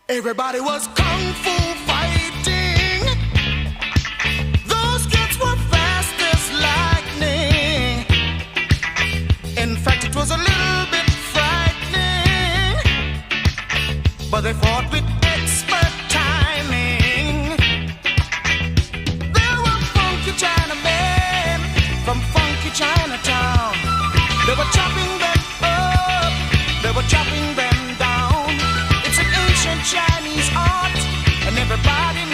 Everybody was kung fu fighting. Those kids were fast as lightning. In fact, it was a little bit frightening, but they fought with expert timing. There were funky Chinamen from funky Chinatown. They were chopping them up, they were chopping them down. It's an ancient Chinese art, and everybody